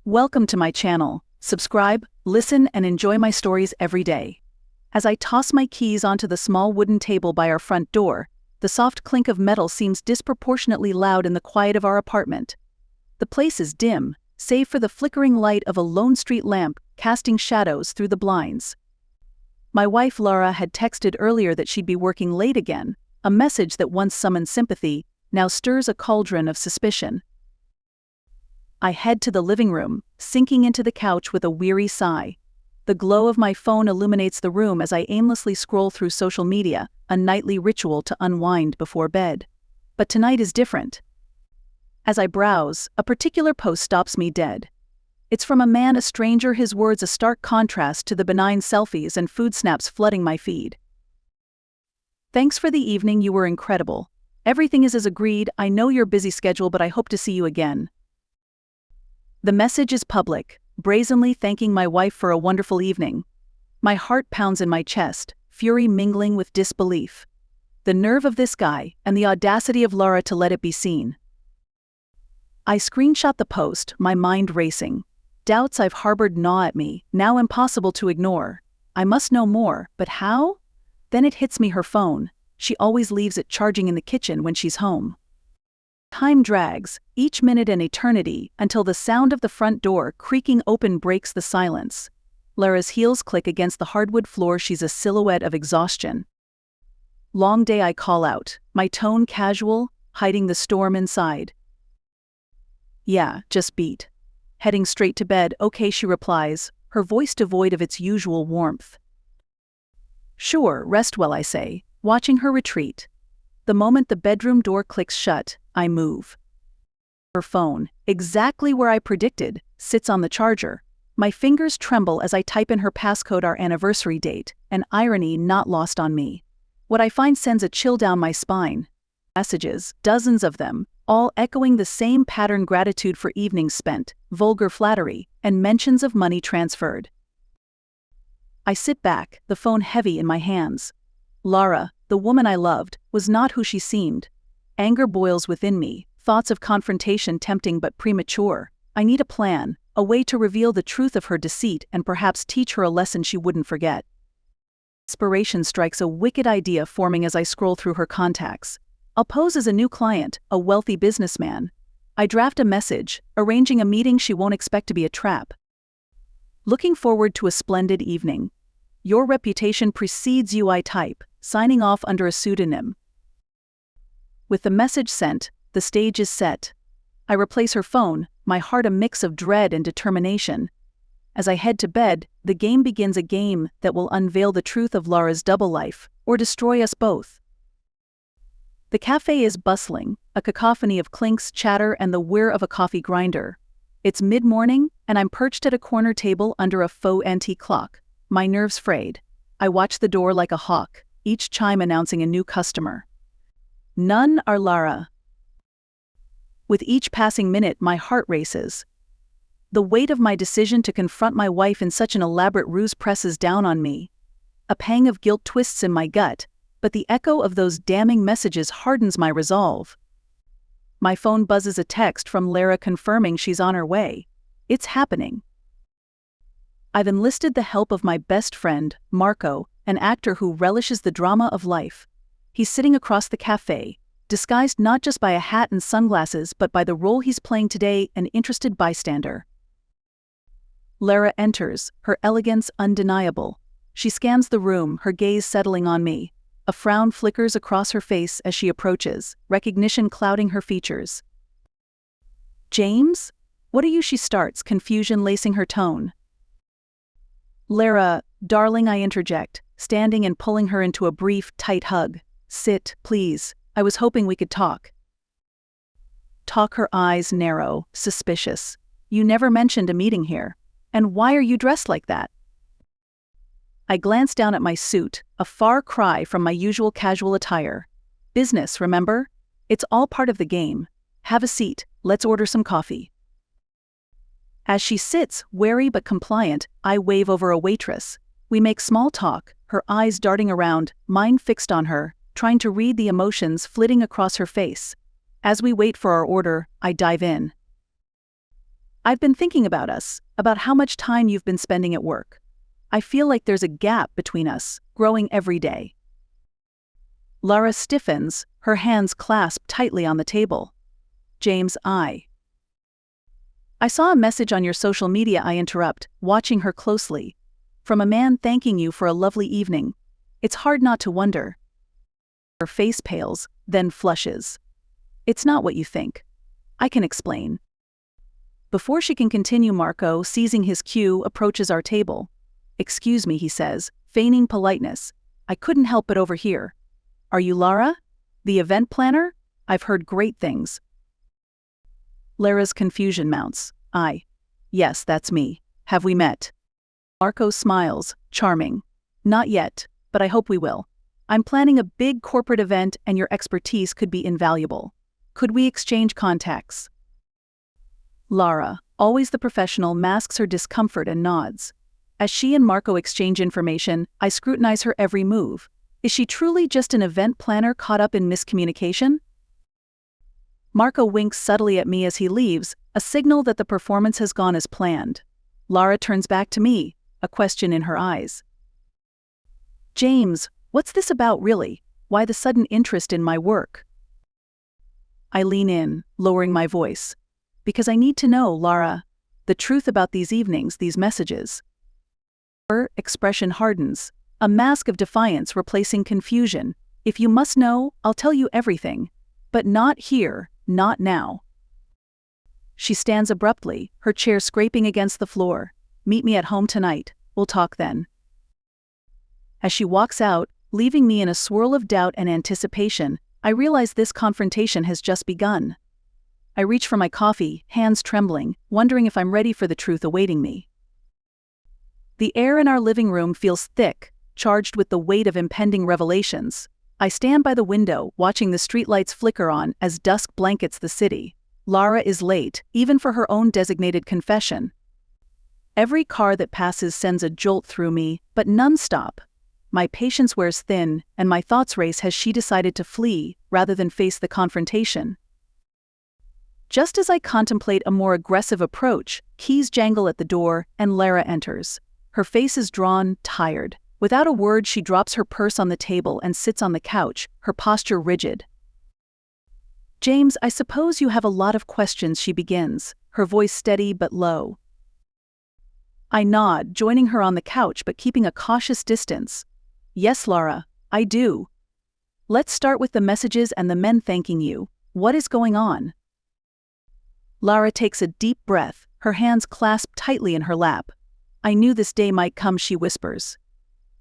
Welcome to my channel. Subscribe, listen, and enjoy my stories every day. As I toss my keys onto the small wooden table by our front door, the soft clink of metal seems disproportionately loud in the quiet of our apartment. The place is dim, save for the flickering light of a lone street lamp casting shadows through the blinds. My wife Laura had texted earlier that she'd be working late again, a message that once summoned sympathy, now stirs a cauldron of suspicion. I head to the living room, sinking into the couch with a weary sigh. The glow of my phone illuminates the room as I aimlessly scroll through social media, a nightly ritual to unwind before bed. But tonight is different. As I browse, a particular post stops me dead. It's from a stranger, his words a stark contrast to the benign selfies and food snaps flooding my feed. "Thanks for the evening, you were incredible. Everything is as agreed, I know your busy schedule, but I hope to see you again." The message is public, brazenly thanking my wife for a wonderful evening. My heart pounds in my chest, fury mingling with disbelief. The nerve of this guy, and the audacity of Laura to let it be seen. I screenshot the post, my mind racing. Doubts I've harbored gnaw at me, now impossible to ignore. I must know more, but how? Then it hits me, her phone. She always leaves it charging in the kitchen when she's home. Time drags, each minute an eternity, until the sound of the front door creaking open breaks the silence. Laura's heels click against the hardwood floor. She's a silhouette of exhaustion. Long day, I call out, my tone casual, hiding the storm inside. "Yeah, just beat. Heading straight to bed, okay," she replies, her voice devoid of its usual warmth. "Sure, rest well," I say, watching her retreat. The moment the bedroom door clicks shut, I move. Her phone, exactly where I predicted, sits on the charger. My fingers tremble as I type in her passcode, our anniversary date, an irony not lost on me. What I find sends a chill down my spine. Messages, dozens of them, all echoing the same pattern: gratitude for evenings spent, vulgar flattery, and mentions of money transferred. I sit back, the phone heavy in my hands. Laura, the woman I loved, was not who she seemed. Anger boils within me, thoughts of confrontation tempting but premature. I need a plan, a way to reveal the truth of her deceit and perhaps teach her a lesson she wouldn't forget. Inspiration strikes, a wicked idea forming as I scroll through her contacts. I'll pose as a new client, a wealthy businessman. I draft a message, arranging a meeting she won't expect to be a trap. "Looking forward to a splendid evening. Your reputation precedes you," I type, signing off under a pseudonym. With the message sent, the stage is set. I replace her phone, my heart a mix of dread and determination. As I head to bed, the game begins, a game that will unveil the truth of Laura's double life, or destroy us both. The cafe is bustling, a cacophony of clinks, chatter, and the whir of a coffee grinder. It's mid-morning, and I'm perched at a corner table under a faux antique clock, my nerves frayed. I watch the door like a hawk, each chime announcing a new customer. None are Laura. With each passing minute, my heart races. The weight of my decision to confront my wife in such an elaborate ruse presses down on me. A pang of guilt twists in my gut, but the echo of those damning messages hardens my resolve. My phone buzzes, a text from Lara confirming she's on her way. It's happening. I've enlisted the help of my best friend, Marco, an actor who relishes the drama of life. He's sitting across the cafe, disguised not just by a hat and sunglasses but by the role he's playing today, an interested bystander. Lara enters, her elegance undeniable. She scans the room, her gaze settling on me. A frown flickers across her face as she approaches, recognition clouding her features. "James? What are you?" she starts, confusion lacing her tone. "Lara, darling," I interject, standing and pulling her into a brief, tight hug. "Sit, please. I was hoping we could talk." Talk? Her eyes narrow, suspicious. "You never mentioned a meeting here. And why are you dressed like that?" I glance down at my suit, a far cry from my usual casual attire. "Business, remember? It's all part of the game. Have a seat, let's order some coffee." As she sits, wary but compliant, I wave over a waitress. We make small talk, her eyes darting around, mine fixed on her, trying to read the emotions flitting across her face. As we wait for our order, I dive in. I've been thinking about us, about how much time you've been spending at work. I feel like there's a gap between us, growing every day. Lara stiffens, her hands clasped tightly on the table. James, I saw a message on your social media. I interrupt, watching her closely. From a man thanking you for a lovely evening. It's hard not to wonder. Her face pales, then flushes. It's not what you think. I can explain. Before she can continue, Marco, seizing his cue, approaches our table. Excuse me, he says, feigning politeness. I couldn't help but overhear. Are you Lara? The event planner? I've heard great things. Lara's confusion mounts. Yes, that's me. Have we met? Marco smiles, charming. Not yet, but I hope we will. I'm planning a big corporate event and your expertise could be invaluable. Could we exchange contacts? Lara, always the professional, masks her discomfort and nods. As she and Marco exchange information, I scrutinize her every move. Is she truly just an event planner caught up in miscommunication? Marco winks subtly at me as he leaves, a signal that the performance has gone as planned. Lara turns back to me, a question in her eyes. James, what's this about really? Why the sudden interest in my work? I lean in, lowering my voice. Because I need to know, Lara, the truth about these evenings, these messages. Her expression hardens, a mask of defiance replacing confusion. If you must know, I'll tell you everything. But not here, not now. She stands abruptly, her chair scraping against the floor. Meet me at home tonight, we'll talk then. As she walks out, leaving me in a swirl of doubt and anticipation, I realize this confrontation has just begun. I reach for my coffee, hands trembling, wondering if I'm ready for the truth awaiting me. The air in our living room feels thick, charged with the weight of impending revelations. I stand by the window, watching the streetlights flicker on as dusk blankets the city. Lara is late, even for her own designated confession. Every car that passes sends a jolt through me, but none stop. My patience wears thin, and my thoughts race. Has she decided to flee, rather than face the confrontation? Just as I contemplate a more aggressive approach, keys jangle at the door, and Lara enters. Her face is drawn, tired. Without a word, she drops her purse on the table and sits on the couch, her posture rigid. James, I suppose you have a lot of questions, she begins, her voice steady but low. I nod, joining her on the couch but keeping a cautious distance. Yes, Lara, I do. Let's start with the messages and the men thanking you. What is going on? Lara takes a deep breath, her hands clasped tightly in her lap. I knew this day might come, she whispers.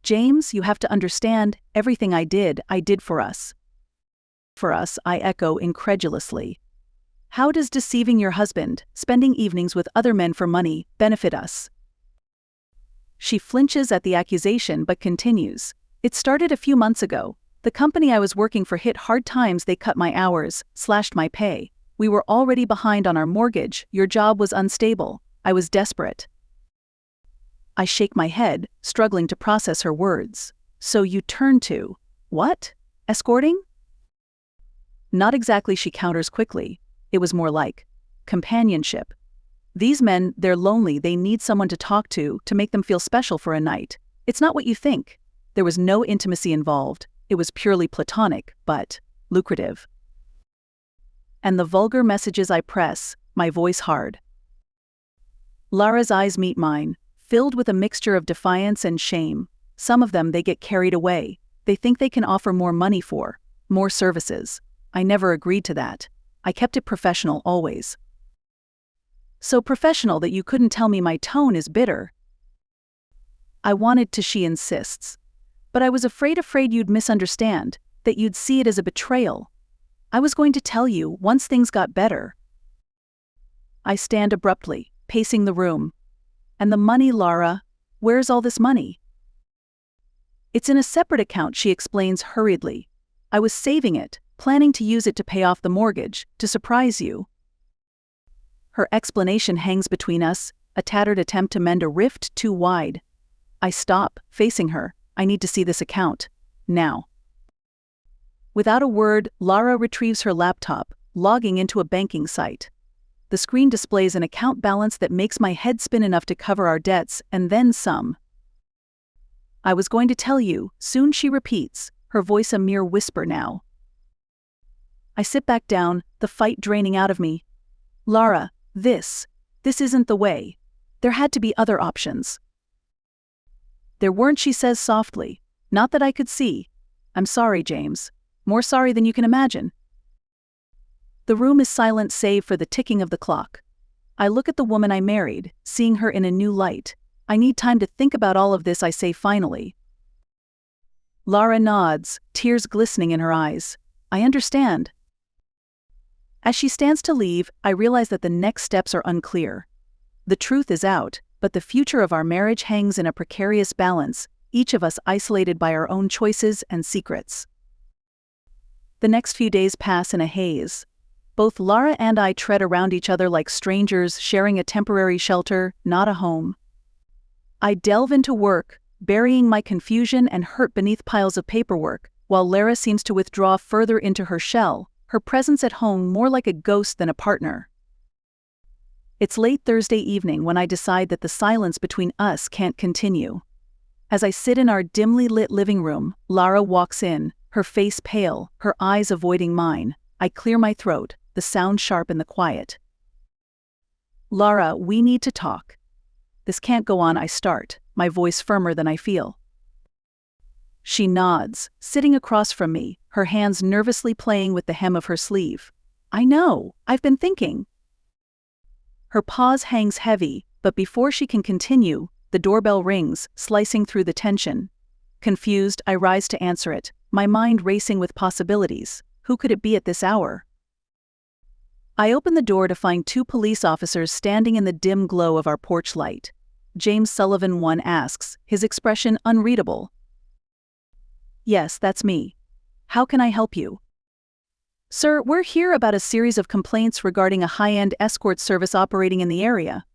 James, you have to understand, everything I did for us. For us, I echo incredulously. How does deceiving your husband, spending evenings with other men for money, benefit us? She flinches at the accusation but continues. It started a few months ago. The company I was working for hit hard times. They cut my hours, slashed my pay. We were already behind on our mortgage. Your job was unstable. I was desperate. I shake my head, struggling to process her words. So you turned to, what? Escorting? Not exactly, she counters quickly. It was more like companionship. These men, they're lonely, they need someone to talk to make them feel special for a night. It's not what you think. There was no intimacy involved. It was purely platonic, but lucrative. And the vulgar messages I press, my voice hard. Lara's eyes meet mine, filled with a mixture of defiance and shame. Some of them, they get carried away. They think they can offer more money for more services. I never agreed to that. I kept it professional always. So professional that you couldn't tell me my tone is bitter. I wanted to, she insists. But I was afraid you'd misunderstand, that you'd see it as a betrayal. I was going to tell you once things got better. I stand abruptly, pacing the room. And the money, Lara? Where's all this money? It's in a separate account, she explains hurriedly. I was saving it, planning to use it to pay off the mortgage, to surprise you. Her explanation hangs between us, a tattered attempt to mend a rift too wide. I stop, facing her. I need to see this account. Now. Without a word, Lara retrieves her laptop, logging into a banking site. the screen displays an account balance that makes my head spin enough to cover our debts, and then some. "I was going to tell you," soon she repeats, her voice a mere whisper now. I sit back down, the fight draining out of me. "Lara, this isn't the way. There had to be other options." "There weren't," she says softly. "Not that I could see. I'm sorry, James. More sorry than you can imagine." The room is silent save for the ticking of the clock. I look at the woman I married, seeing her in a new light. "I need time to think about all of this," I say finally. Lara nods, tears glistening in her eyes. "I understand." As she stands to leave, I realize that the next steps are unclear. The truth is out, but the future of our marriage hangs in a precarious balance, each of us isolated by our own choices and secrets. The next few days pass in a haze. Both Lara and I tread around each other like strangers sharing a temporary shelter, not a home. I delve into work, burying my confusion and hurt beneath piles of paperwork, while Lara seems to withdraw further into her shell, her presence at home more like a ghost than a partner. It's late Thursday evening when I decide that the silence between us can't continue. As I sit in our dimly lit living room, Lara walks in, her face pale, her eyes avoiding mine. I clear my throat, the sound sharp in the quiet. "Lara, we need to talk." "This can't go on," I start, my voice firmer than I feel. She nods, sitting across from me, her hands nervously playing with the hem of her sleeve. "I know, I've been thinking." Her pause hangs heavy, but before she can continue, the doorbell rings, slicing through the tension. Confused, I rise to answer it, my mind racing with possibilities. Who could it be at this hour? I open the door to find two police officers standing in the dim glow of our porch light. James Sullivan, one asks, his expression unreadable. "Yes, that's me. How can I help you?" "Sir, we're here about a series of complaints regarding a high-end escort service operating in the area.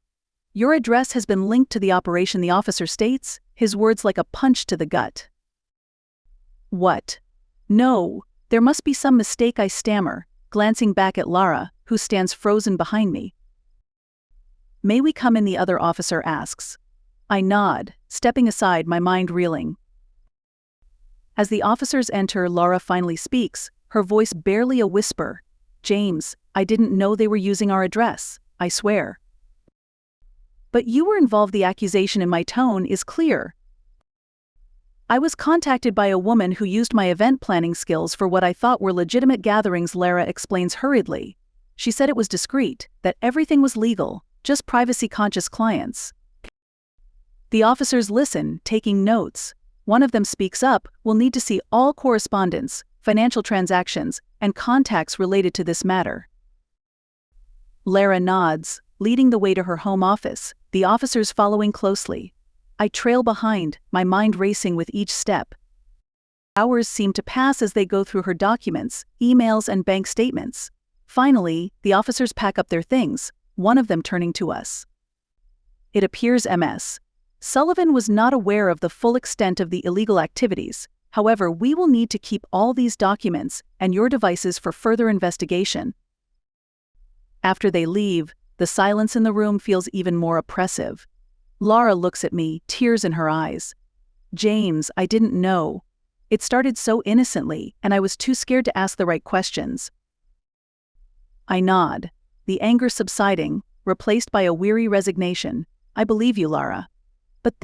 Your address has been linked to the operation," the officer states, his words like a punch to the gut. "What? No, there must be some mistake," I stammer, glancing back at Lara, who stands frozen behind me. "May we come in?" the other officer asks. I nod, stepping aside, my mind reeling. As the officers enter, Lara finally speaks, her voice barely a whisper. "James, I didn't know they were using our address, I swear." "But you were involved," the accusation in my tone is clear. "I was contacted by a woman who used my event planning skills for what I thought were legitimate gatherings," Lara explains hurriedly. "She said it was discreet, that everything was legal, just privacy-conscious clients." The officers listen, taking notes. One of them speaks up, "We'll need to see all correspondence, financial transactions, and contacts related to this matter." Lara nods, leading the way to her home office, the officers following closely. I trail behind, my mind racing with each step. Hours seem to pass as they go through her documents, emails, and bank statements. Finally, the officers pack up their things, one of them turning to us. It appears Ms. Sullivan was not aware of the full extent of the illegal activities. However, we will need to keep all these documents and your devices for further investigation. After they leave, the silence in the room feels even more oppressive. Lara looks at me, tears in her eyes. "James, I didn't know. It started so innocently, and I was too scared to ask the right questions." I nod, the anger subsiding, replaced by a weary resignation. "I believe you, Lara. But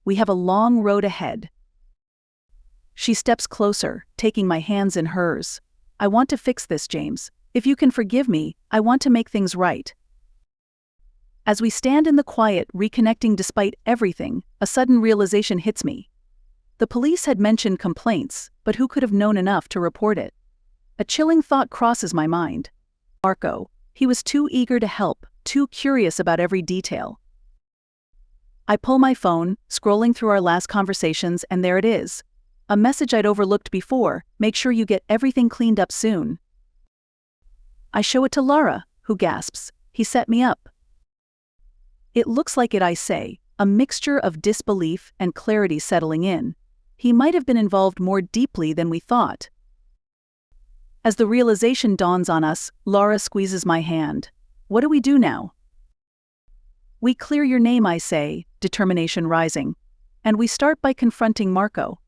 we have a long road ahead." She steps closer, taking my hands in hers. "I want to fix this, James. If you can forgive me, I want to make things right." As we stand in the quiet, reconnecting despite everything, a sudden realization hits me. The police had mentioned complaints, but who could have known enough to report it? A chilling thought crosses my mind. Marco. He was too eager to help, too curious about every detail. I pull my phone, scrolling through our last conversations, and there it is. A message I'd overlooked before: "Make sure you get everything cleaned up soon." I show it to Lara, who gasps, "He set me up." "It looks like it," I say, a mixture of disbelief and clarity settling in. He might have been involved more deeply than we thought. As the realization dawns on us, Lara squeezes my hand. What do we do now? We clear your name, I say, determination rising. And we start by confronting Marco.